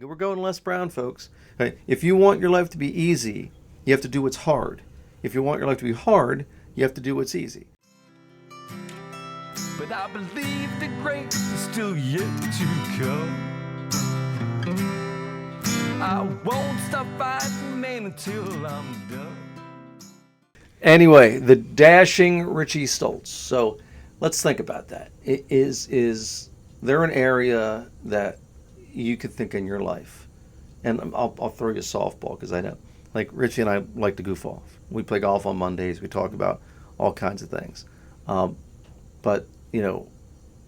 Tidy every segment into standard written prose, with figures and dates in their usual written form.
We're going Les Brown, folks. Right? If you want your life to be easy, you have to do what's hard. If you want your life to be hard, you have to do what's easy. But I believe the great is still yet to come. I won't stop fighting, man, until I'm done. Anyway, the dashing Richie Stoltz. So let's think about that. Is there an area that you could think in your life? And I'll throw you a softball because I know, like Richie and I like to goof off. We play golf on Mondays. We talk about all kinds of things. But,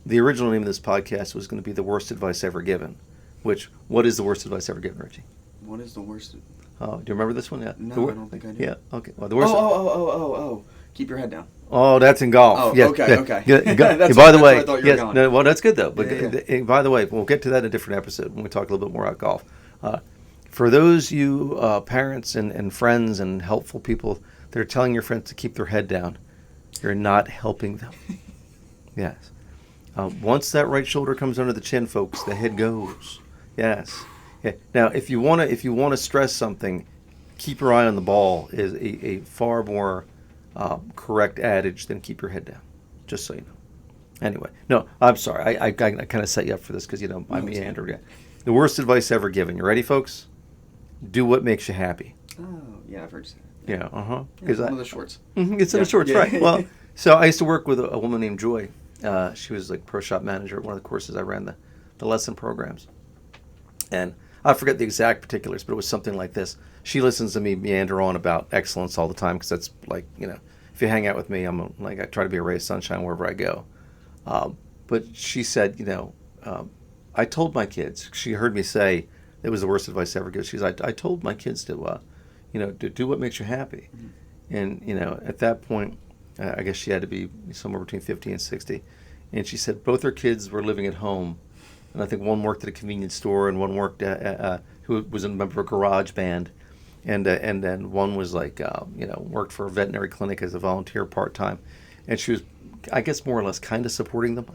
the original name of this podcast was going to be The Worst Advice Ever Given. What is the worst advice ever given, Richie? What is the worst? Do you remember this one? Yeah. No, I don't think I do. Yeah. Okay. Well, the worst. Oh. Keep your head down. Oh, that's in golf. Oh, yeah, okay, yeah, okay. Yeah, by the way, I thought you were going. no, well, that's good though. But Yeah. by the way, we'll get to that in a different episode when we talk a little bit more about golf. For those you parents and friends and helpful people that are telling your friends to keep their head down, you're not helping them. Yes. Once that right shoulder comes under the chin, folks, the head goes. Yes. Yeah. Now, if you want to stress something, keep your eye on the ball is a far more correct adage than keep your head down. Just so you know. Anyway, no, I'm sorry. I kind of set you up for this because I meander. Yeah. The worst advice ever given. You ready, folks? Do what makes you happy. Oh, yeah, I've heard that. Yeah. Yeah, one of the shorts. It's in the shorts, right? Well, so I used to work with a woman named Joy. She was like pro shop manager at one of the courses I ran, the lesson programs. And I forget the exact particulars, but it was something like this. She listens to me meander on about excellence all the time because that's like, if you hang out with me, I try to be a ray of sunshine wherever I go. But she said, I told my kids, she heard me say it was the worst advice ever given. She's I told my kids to do what makes you happy. Mm-hmm. And, at that point, I guess she had to be somewhere between 50 and 60. And she said both her kids were living at home. And I think one worked at a convenience store and one worked who was a member of a garage band. And then one was worked for a veterinary clinic as a volunteer part-time. And she was, I guess, more or less kind of supporting them,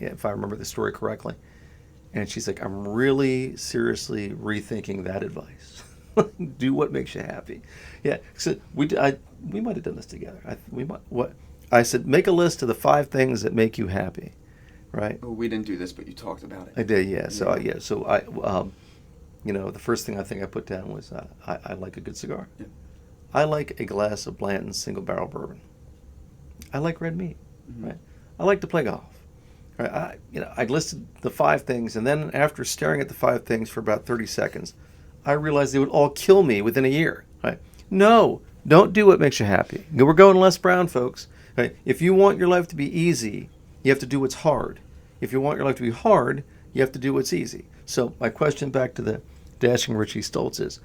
if I remember the story correctly. And she's like, I'm really seriously rethinking that advice. Do what makes you happy. Yeah, so we might have done this together. I said, make a list of the 5 things that make you happy, right? Oh, we didn't do this, but you talked about it. I did, yeah. So I the first thing I think I put down was I like a good cigar. Yeah. I like a glass of Blanton's single barrel bourbon. I like red meat, right? I like to play golf. Right? I listed the 5 things, and then after staring at the 5 things for about 30 seconds, I realized they would all kill me within a year. Right? No, don't do what makes you happy. We're going Les Brown, folks. Right? If you want your life to be easy, you have to do what's hard. If you want your life to be hard, you have to do what's easy. So my question back to the dashing Richie Stoltz is,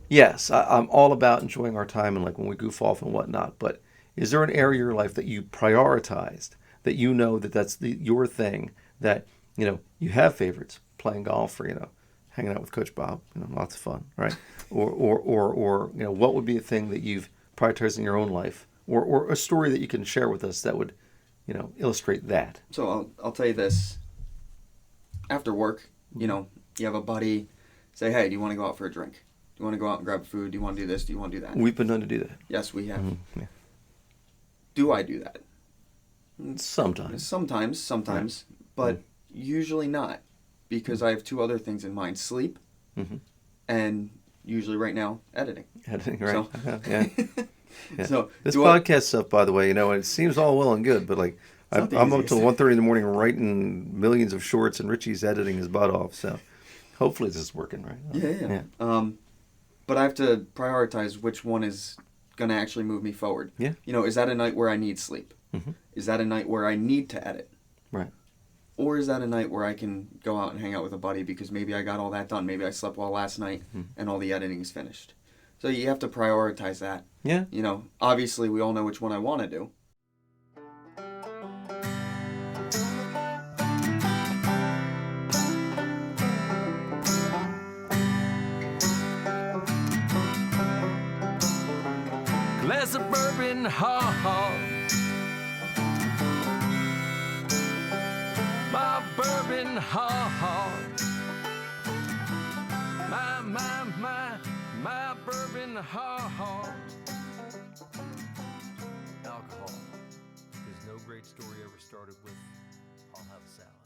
yes, I'm all about enjoying our time and like when we goof off and whatnot, but is there an area of your life that you prioritized, that that's your thing, that, you have favorites, playing golf or, hanging out with Coach Bob, lots of fun, right? or what would be a thing that you've prioritized in your own life, or a story that you can share with us that would, illustrate that. So I'll tell you this. After work, you have a buddy say, hey, do you want to go out for a drink? Do you want to go out and grab food? Do you want to do this? Do you want to do that? We've been known to do that. Yes, we have. Mm-hmm. Yeah. Do I do that? Sometimes. Sometimes, but usually not, because I have 2 other things in mind: sleep, and usually right now editing. Editing, right? So, yeah. Yeah. So this podcast stuff, by the way, it seems all well and good, but I'm up till 1:30 in the morning writing millions of shorts, and Richie's editing his butt off. So hopefully this is working, right? Yeah. But I have to prioritize which one is going to actually move me forward. Yeah. Is that a night where I need sleep? Mm-hmm. Is that a night where I need to edit? Right. Or is that a night where I can go out and hang out with a buddy because maybe I got all that done? Maybe I slept well last night and all the editing is finished. So you have to prioritize that. Yeah. Obviously we all know which one I want to do. Glass of bourbon, ha. My bourbon, ha. heart. Alcohol. Because no great story ever started with, I'll have a salad.